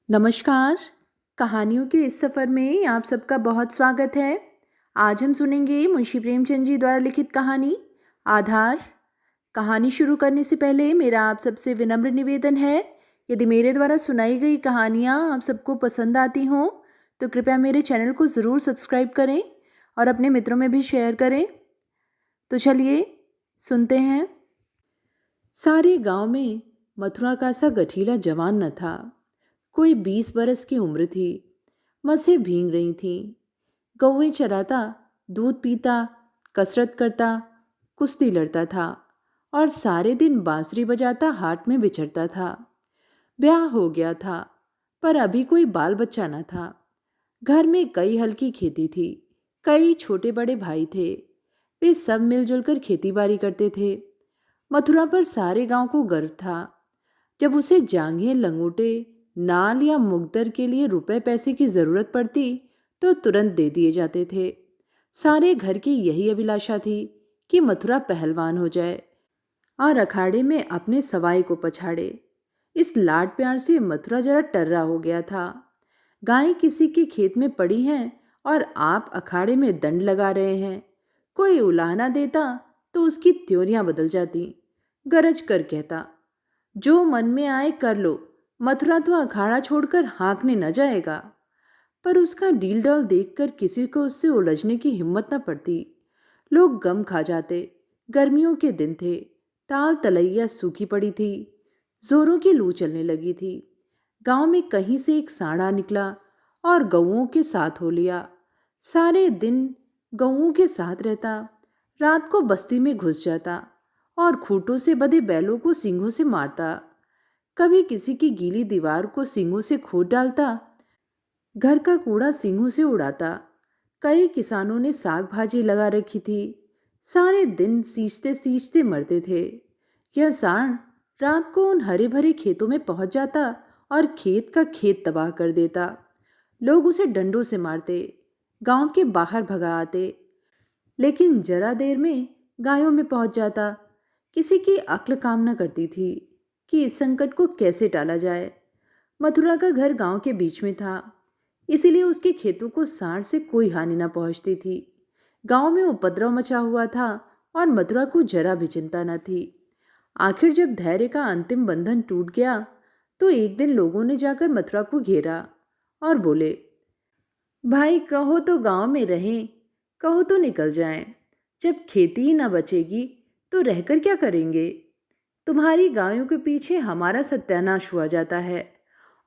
नमस्कार। कहानियों के इस सफ़र में आप सबका बहुत स्वागत है। आज हम सुनेंगे मुंशी प्रेमचंद जी द्वारा लिखित कहानी आधार। कहानी शुरू करने से पहले मेरा आप सबसे विनम्र निवेदन है, यदि मेरे द्वारा सुनाई गई कहानियाँ आप सबको पसंद आती हों तो कृपया मेरे चैनल को ज़रूर सब्सक्राइब करें और अपने मित्रों में भी शेयर करें। तो चलिए सुनते हैं। सारे गांव में मथुरा का सा गठीला जवान न था। कोई 20 बरस की उम्र थी। मसें भींग रही थीं। गौएं चराता, दूध पीता, कसरत करता, कुश्ती लड़ता था और सारे दिन बांसुरी बजाता हाट में विचरता था। ब्याह हो गया था, पर अभी कोई बाल बच्चा न था। घर में कई हल्की खेती थी, कई छोटे बड़े भाई थे। वे सब मिलजुल कर खेती बाड़ी करते थे। मथुरा पर सारे गांव को गर्व था। जब उसे जांघें, लंगोटे, नाल या मुकद्दर के लिए रुपए पैसे की जरूरत पड़ती तो तुरंत दे दिए जाते थे। सारे घर की यही अभिलाषा थी कि मथुरा पहलवान हो जाए और अखाड़े में अपने सवाई को पछाड़े। इस लाड प्यार से मथुरा जरा टर्रा हो गया था। गायें किसी के खेत में पड़ी हैं और आप अखाड़े में दंड लगा रहे हैं। कोई उलाहना देता तो उसकी त्योरियां बदल जाती। गरज कर कहता, जो मन में आए कर लो, मथुरा तो अखाड़ा छोड़कर हाँकने न जाएगा। पर उसका डील डॉल देखकर किसी को उससे उलझने की हिम्मत न पड़ती। लोग गम खा जाते। गर्मियों के दिन थे। ताल तलैया सूखी पड़ी थी। जोरों की लू चलने लगी थी। गांव में कहीं से एक सांडा निकला और गऊओं के साथ हो लिया। सारे दिन गऊओं के साथ रहता। रात को बस्ती में घुस जाता और खूंटों से बंधे बैलों को सींगों से मारता। कभी किसी की गीली दीवार को सींगों से खोद डालता। घर का कूड़ा सींगों से उड़ाता। कई किसानों ने साग भाजी लगा रखी थी। सारे दिन सींचते सींचते मरते थे। यह सांड रात को उन हरे भरे खेतों में पहुंच जाता और खेत का खेत तबाह कर देता। लोग उसे डंडों से मारते, गांव के बाहर भगा आते। लेकिन जरा देर में गायों में पहुंच जाता। किसी की अक्ल काम न करती थी कि इस संकट को कैसे टाला जाए। मथुरा का घर गांव के बीच में था, इसीलिए उसके खेतों को सांड से कोई हानि न पहुंचती थी। गांव में उपद्रव मचा हुआ था और मथुरा को जरा भी चिंता न थी। आखिर जब धैर्य का अंतिम बंधन टूट गया तो एक दिन लोगों ने जाकर मथुरा को घेरा और बोले, भाई कहो तो गांव में रहें, कहो तो निकल जाएं। जब खेती ही न बचेगी तो रहकर क्या करेंगे। तुम्हारी गायों के पीछे हमारा सत्यानाश हुआ जाता है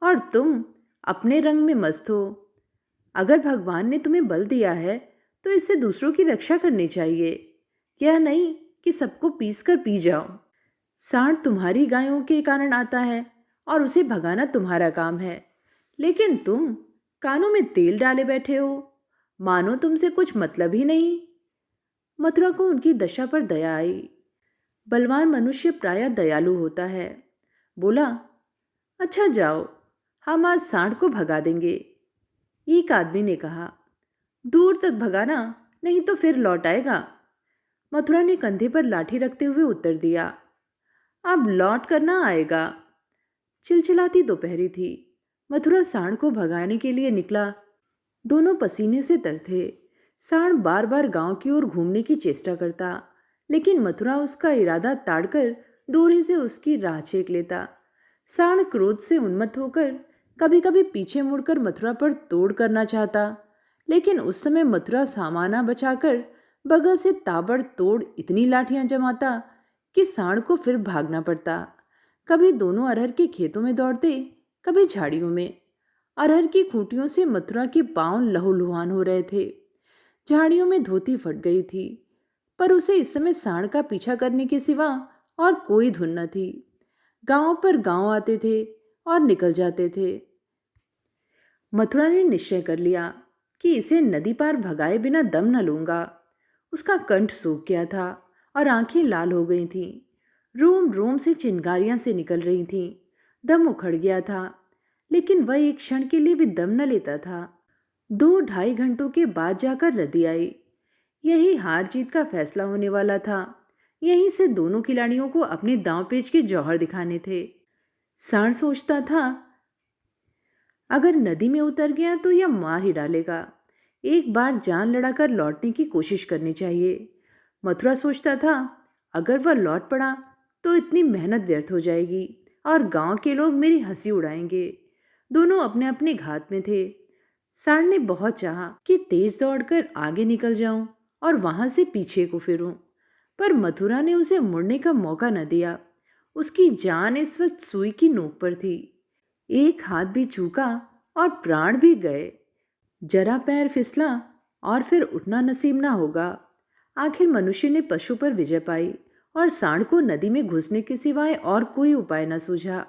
और तुम अपने रंग में मस्त हो। अगर भगवान ने तुम्हें बल दिया है तो इससे दूसरों की रक्षा करनी चाहिए, यह नहीं कि सबको पीस कर पी जाओ। सांड तुम्हारी गायों के कारण आता है और उसे भगाना तुम्हारा काम है, लेकिन तुम कानों में तेल डाले बैठे हो, मानो तुमसे कुछ मतलब ही नहीं। मथुरा को उनकी दशा पर दया आई। बलवान मनुष्य प्रायः दयालु होता है। बोला, अच्छा जाओ, हम आज सांड को भगा देंगे। एक आदमी ने कहा, दूर तक भगाना, नहीं तो फिर लौट आएगा। मथुरा ने कंधे पर लाठी रखते हुए उत्तर दिया, अब लौट कर ना आएगा। चिलचिलाती दोपहरी थी। मथुरा सांड को भगाने के लिए निकला। दोनों पसीने से तर थे। सांड बार बार गांव की ओर घूमने की चेष्टा करता, लेकिन मथुरा उसका इरादा ताड़कर दूरी से उसकी राह छेक लेता। सांड क्रोध से उन्मत्त होकर कभी कभी पीछे मुड़कर मथुरा पर तोड़ करना चाहता, लेकिन उस समय मथुरा सामाना बचाकर बगल से ताबड़तोड़ इतनी लाठियां जमाता कि सांड को फिर भागना पड़ता। कभी दोनों अरहर के खेतों में दौड़ते, कभी झाड़ियों में। अरहर की खूंटियों से मथुरा के पांव लहूलुहान हो रहे थे। झाड़ियों में धोती फट गई थी, पर उसे इस समय सांड का पीछा करने के सिवा और कोई धुन न थी। गांव पर गांव आते थे और निकल जाते थे। मथुरा ने निश्चय कर लिया कि इसे नदी पार भगाए बिना दम न लूंगा। उसका कंठ सूख गया था और आंखें लाल हो गई थीं। रोम रोम से चिंगारियां से निकल रही थीं। दम उखड़ गया था, लेकिन वह एक क्षण के लिए भी दम न लेता था। 2-2.5 घंटों के बाद जाकर नदी आई। यही हार जीत का फैसला होने वाला था। यहीं से दोनों खिलाड़ियों को अपने दांव पेच के जौहर दिखाने थे। सांड सोचता था, अगर नदी में उतर गया तो यह मार ही डालेगा। एक बार जान लड़ाकर लौटने की कोशिश करनी चाहिए। मथुरा सोचता था, अगर वह लौट पड़ा तो इतनी मेहनत व्यर्थ हो जाएगी और गांव के लोग मेरी हंसी उड़ाएंगे। दोनों अपने अपने घात में थे। सांड ने बहुत चाहा कि तेज दौड़कर आगे निकल जाऊं और वहां से पीछे को फिरूं, पर मथुरा ने उसे मुड़ने का मौका न दिया। उसकी जान इस वक्त सुई की नोक पर थी। एक हाथ भी चूका और प्राण भी गए। जरा पैर फिसला और फिर उठना नसीब ना होगा। आखिर मनुष्य ने पशु पर विजय पाई और सांड को नदी में घुसने के सिवाय और कोई उपाय न सूझा।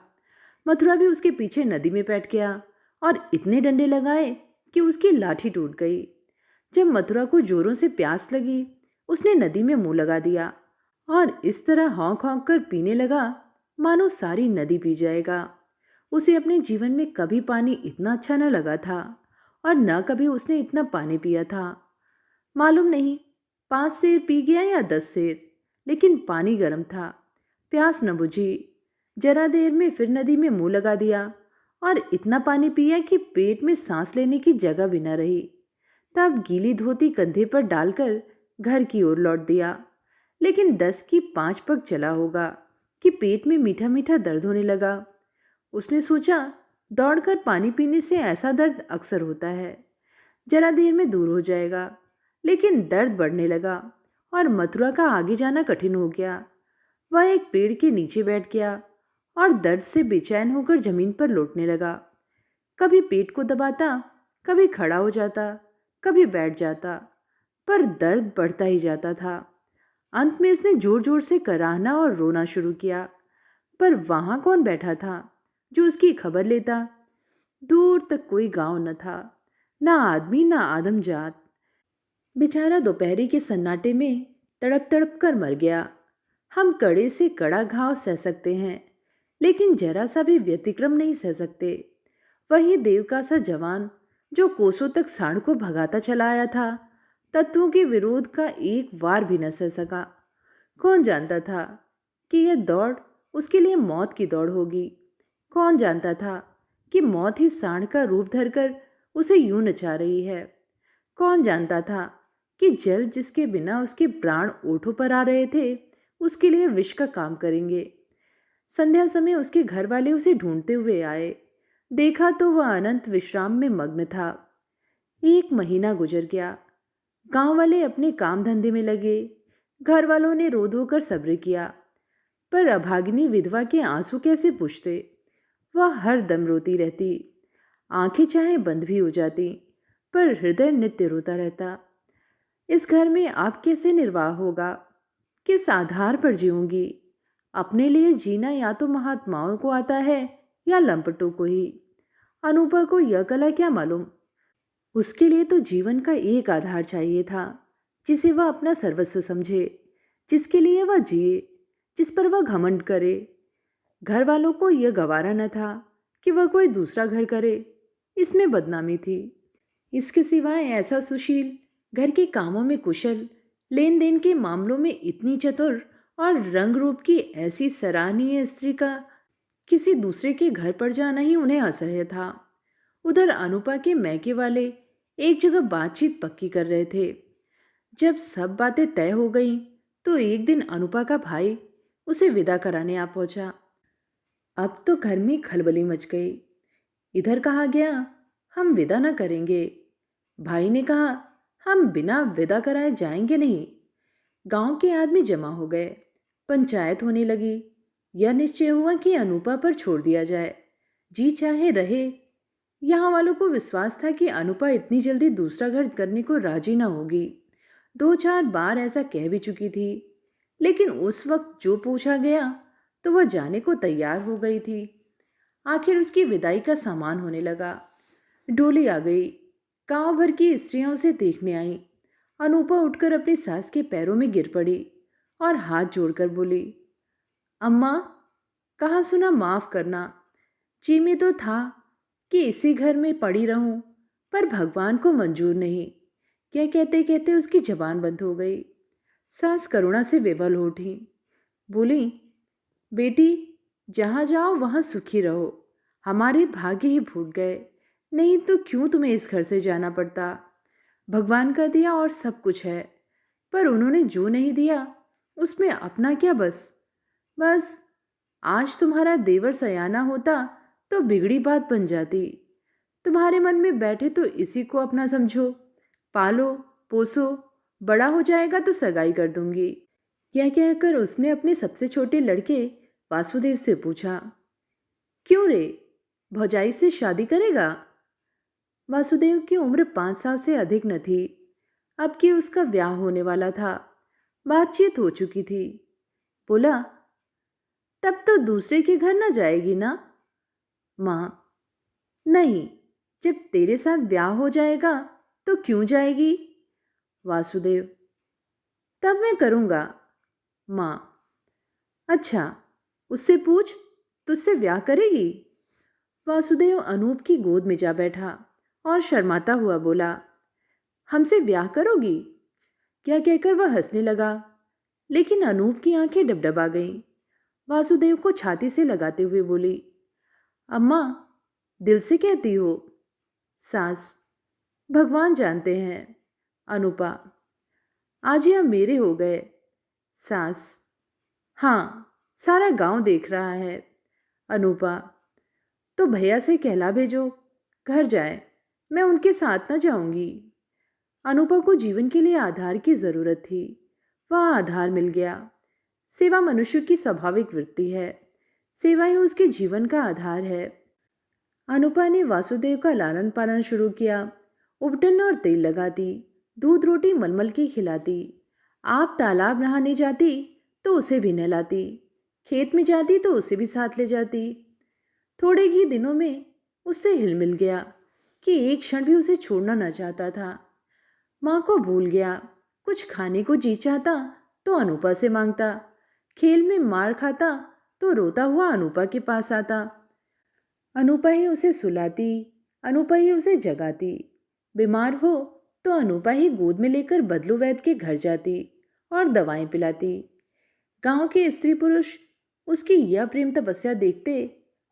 मथुरा भी उसके पीछे नदी में बैठ गया और इतने डंडे लगाए कि उसकी लाठी टूट गई। जब मथुरा को जोरों से प्यास लगी, उसने नदी में मुंह लगा दिया और इस तरह हौंक हौंक कर पीने लगा मानो सारी नदी पी जाएगा। उसे अपने जीवन में कभी पानी इतना अच्छा न लगा था और न कभी उसने इतना पानी पिया था। मालूम नहीं 5 सेर पी गया या 10 सेर, लेकिन पानी गर्म था। प्यास न बुझी। जरा देर में फिर नदी में मुंह लगा दिया और इतना पानी पिया कि पेट में सांस लेने की जगह भी न रही। तब गीली धोती कंधे पर डालकर घर की ओर लौट दिया। लेकिन 10 की 5 पग चला होगा कि पेट में मीठा मीठा दर्द होने लगा। उसने सोचा, दौड़कर पानी पीने से ऐसा दर्द अक्सर होता है, जरा देर में दूर हो जाएगा। लेकिन दर्द बढ़ने लगा और मथुरा का आगे जाना कठिन हो गया। वह एक पेड़ के नीचे बैठ गया और दर्द से बेचैन होकर जमीन पर लौटने लगा। कभी पेट को दबाता, कभी खड़ा हो जाता, कभी बैठ जाता, पर दर्द बढ़ता ही जाता था। अंत में उसने जोर जोर से कराहना और रोना शुरू किया, पर वहां कौन बैठा था जो उसकी खबर लेता। दूर तक कोई गांव न था, ना आदमी ना आदमजात। बेचारा दोपहरी के सन्नाटे में तड़प तड़प कर मर गया। हम कड़े से कड़ा घाव सह सकते हैं, लेकिन जरा सा भी व्यतिक्रम नहीं सह सकते। वही देव का सा जवान जो कोसों तक सांड को भगाता चला आया था, तत्वों के विरोध का एक वार भी न सह सका। कौन जानता था कि यह दौड़ उसके लिए मौत की दौड़ होगी। कौन जानता था कि मौत ही सांड का रूप धरकर उसे यूं नचा रही है। कौन जानता था कि जल जिसके बिना उसके प्राण ओठों पर आ रहे थे, उसके लिए विष का काम करेंगे। संध्या समय उसके घर वाले उसे ढूंढते हुए आए। देखा तो वह अनंत विश्राम में मग्न था। 1 महीना गुजर गया। गांव वाले अपने काम धंधे में लगे। घर वालों ने रो धो कर सब्र किया, पर अभागिनी विधवा के आंसू कैसे पुछते। वह हर दम रोती रहती। आंखें चाहे बंद भी हो जाती, पर हृदय नित्य रोता रहता। इस घर में अब कैसे निर्वाह होगा? किस आधार पर जीऊंगी? अपने लिए जीना या तो महात्माओं को आता है या लंपटों को ही। अनूपा को यह कला क्या मालूम। उसके लिए तो जीवन का एक आधार चाहिए था, जिसे वह अपना सर्वस्व समझे, जिसके लिए वह जिए, जिस पर वह घमंड करे। घर वालों को यह गवारा न था कि वह कोई दूसरा घर करे, इसमें बदनामी थी। इसके सिवाय ऐसा सुशील, घर के कामों में कुशल, लेन देन के मामलों में इतनी चतुर और रंग रूप की ऐसी सराहनीय स्त्री का किसी दूसरे के घर पर जाना ही उन्हें असह्य था। उधर अनुपा के मैके वाले एक जगह बातचीत पक्की कर रहे थे। जब सब बातें तय हो गईं, तो एक दिन अनुपा का भाई उसे विदा कराने आ पहुंचा। अब तो घर में खलबली मच गई। इधर कहा गया, हम विदा न करेंगे। भाई ने कहा, हम बिना विदा कराए जाएंगे नहीं। गांव के आदमी जमा हो गए। पंचायत होने लगी। यह निश्चय हुआ कि अनुपा पर छोड़ दिया जाए, जी चाहे रहे। यहाँ वालों को विश्वास था कि अनुपा इतनी जल्दी दूसरा घर करने को राजी ना होगी। 2-4 बार ऐसा कह भी चुकी थी, लेकिन उस वक्त जो पूछा गया तो वह जाने को तैयार हो गई थी। आखिर उसकी विदाई का सामान होने लगा। डोली आ गई। गांव भर की स्त्रियां उसे देखने आईं। अनुपा उठकर अपनी सास के पैरों में गिर पड़ी और हाथ जोड़कर बोली, अम्मा, कहा सुना माफ करना। जी में तो था कि इसी घर में पड़ी रहूं, पर भगवान को मंजूर नहीं। क्या कहते कहते उसकी जबान बंद हो गई। सास करुणा से विवल हो उठी। बोली, बेटी, जहां जाओ वहां सुखी रहो। हमारे भाग्य ही फूट गए। नहीं तो क्यों तुम्हें इस घर से जाना पड़ता? भगवान का दिया और सब कुछ है, पर उन्होंने जो नहीं दिया उसमें अपना क्या बस? बस आज तुम्हारा देवर सयाना होता तो बिगड़ी बात बन जाती। तुम्हारे मन में बैठे तो इसी को अपना समझो, पालो, पोसो, बड़ा हो जाएगा तो सगाई कर दूंगी। यह कहकर उसने अपने सबसे छोटे लड़के वासुदेव से पूछा, क्यों रे, भौजाई से शादी करेगा? वासुदेव की उम्र 5 साल से अधिक न थी। अब कि उसका ब्याह होने वाला था, बातचीत हो चुकी थी। बोला, तब तो दूसरे के घर न जाएगी ना? माँ, नहीं, जब तेरे साथ ब्याह हो जाएगा तो क्यों जाएगी? वासुदेव, तब मैं करूँगा। माँ, अच्छा, उससे पूछ, तुझसे ब्याह करेगी? वासुदेव अनूप की गोद में जा बैठा और शर्माता हुआ बोला, हमसे ब्याह करोगी? क्या कहकर वह हंसने लगा, लेकिन अनूप की आंखें डबडबा गईं। वासुदेव को छाती से लगाते हुए बोली, अम्मा, दिल से कहती हो? सास, भगवान जानते हैं। अनुपा, आज यह मेरे हो गए। सास, हाँ, सारा गांव देख रहा है। अनुपा, तो भैया से कहला भेजो, घर जाए, मैं उनके साथ न जाऊंगी। अनुपा को जीवन के लिए आधार की जरूरत थी, वह आधार मिल गया। सेवा मनुष्य की स्वाभाविक वृत्ति है, सेवा ही उसके जीवन का आधार है। अनुपा ने वासुदेव का लालन पालन शुरू किया, उपटन और तेल लगाती, दूध रोटी मलमल की खिलाती। आप तालाब नहाने जाती तो उसे भी नहलाती, खेत में जाती तो उसे भी साथ ले जाती। थोड़े ही दिनों में उससे हिल मिल गया कि एक क्षण भी उसे छोड़ना न चाहता था। माँ को भूल गया, कुछ खाने को जी चाहता तो अनुपा से मांगता, खेल में मार खाता तो रोता हुआ अनुपा के पास आता। अनुपा ही उसे सुलाती, अनुपा ही उसे जगाती। बीमार हो तो अनुपा ही गोद में लेकर बदलू वैद्य के घर जाती और दवाएं पिलाती। गांव के स्त्री पुरुष उसकी यह प्रेम तपस्या देखते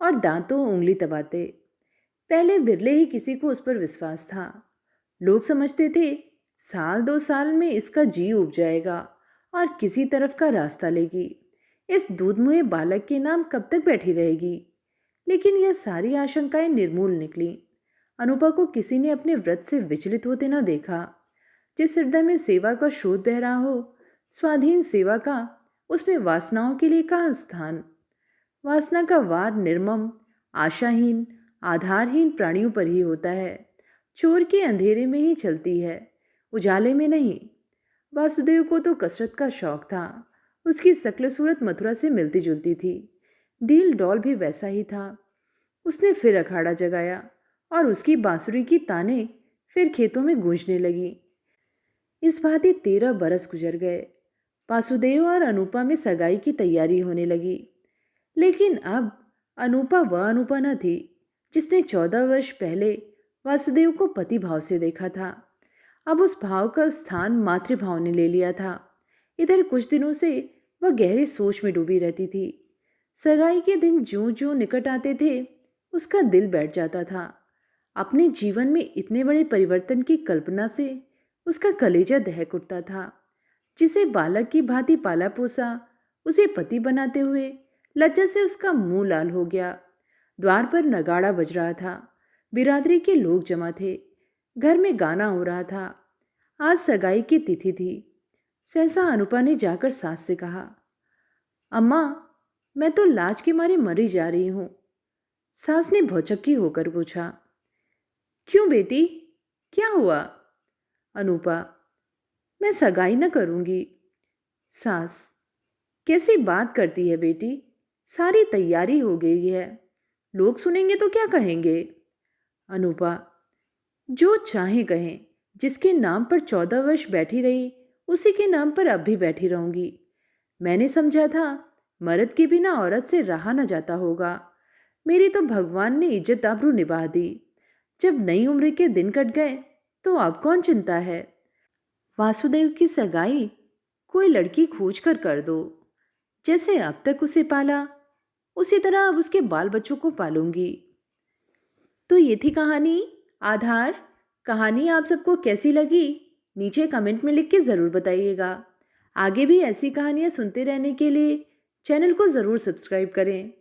और दांतों उंगली दबाते। पहले बिरले ही किसी को उस पर विश्वास था। लोग समझते थे 1-2 साल में इसका जी उब जाएगा और किसी तरफ का रास्ता लेगी, इस दूधमुहे बालक के नाम कब तक बैठी रहेगी। लेकिन यह सारी आशंकाएं निर्मूल निकली। अनुपा को किसी ने अपने व्रत से विचलित होते न देखा। जिस हृदय में सेवा का शोध बह रहा हो, स्वाधीन सेवा का, उसमें वासनाओं के लिए कहाँ स्थान? वासना का वार निर्मम, आशाहीन, आधारहीन प्राणियों पर ही होता है। चोर के अंधेरे में ही चलती है, उजाले में नहीं। वासुदेव को तो कसरत का शौक था। उसकी शक्ल सूरत मथुरा से मिलती जुलती थी, डील डॉल भी वैसा ही था। उसने फिर अखाड़ा जगाया और उसकी बांसुरी की ताने फिर खेतों में गूंजने लगी। इस भांति 13 बरस गुजर गए। वासुदेव और अनुपा में सगाई की तैयारी होने लगी। लेकिन अब अनुपा वह अनुपा न थी जिसने 14 वर्ष पहले वासुदेव को पति भाव से देखा था। अब उस भाव का स्थान मातृभाव ने ले लिया था। इधर कुछ दिनों से वह गहरी सोच में डूबी रहती थी। सगाई के दिन ज्यों ज्यों निकट आते थे, उसका दिल बैठ जाता था। अपने जीवन में इतने बड़े परिवर्तन की कल्पना से उसका कलेजा दहक उठता था। जिसे बालक की भांति पाला पोसा, उसे पति बनाते हुए लज्जा से उसका मुंह लाल हो गया। द्वार पर नगाड़ा बज रहा था, बिरादरी के लोग जमा थे, घर में गाना हो रहा था। आज सगाई की तिथि थी। सहसा अनुपा ने जाकर सास से कहा, अम्मा, मैं तो लाज के मारे मरी जा रही हूं। सास ने भौचक्की होकर पूछा, क्यों बेटी, क्या हुआ? अनुपा, मैं सगाई न करूंगी। सास, कैसी बात करती है बेटी, सारी तैयारी हो गई है, लोग सुनेंगे तो क्या कहेंगे? अनुपा, जो चाहे कहें, जिसके नाम पर 14 वर्ष बैठी रही उसी के नाम पर अब भी बैठी रहूंगी। मैंने समझा था मर्द के बिना औरत से रहा न जाता होगा। मेरी तो भगवान ने इज्जत आबरू निभा दी। जब नई उम्र के दिन कट गए तो अब कौन चिंता है? वासुदेव की सगाई कोई लड़की खोज कर दो। जैसे अब तक उसे पाला, उसी तरह अब उसके बाल बच्चों को पालूंगी। तो ये थी कहानी आधार। कहानी आप सबको कैसी लगी नीचे कमेंट में लिख के ज़रूर बताइएगा। आगे भी ऐसी कहानियाँ सुनते रहने के लिए चैनल को ज़रूर सब्सक्राइब करें।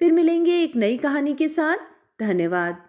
फिर मिलेंगे एक नई कहानी के साथ। धन्यवाद।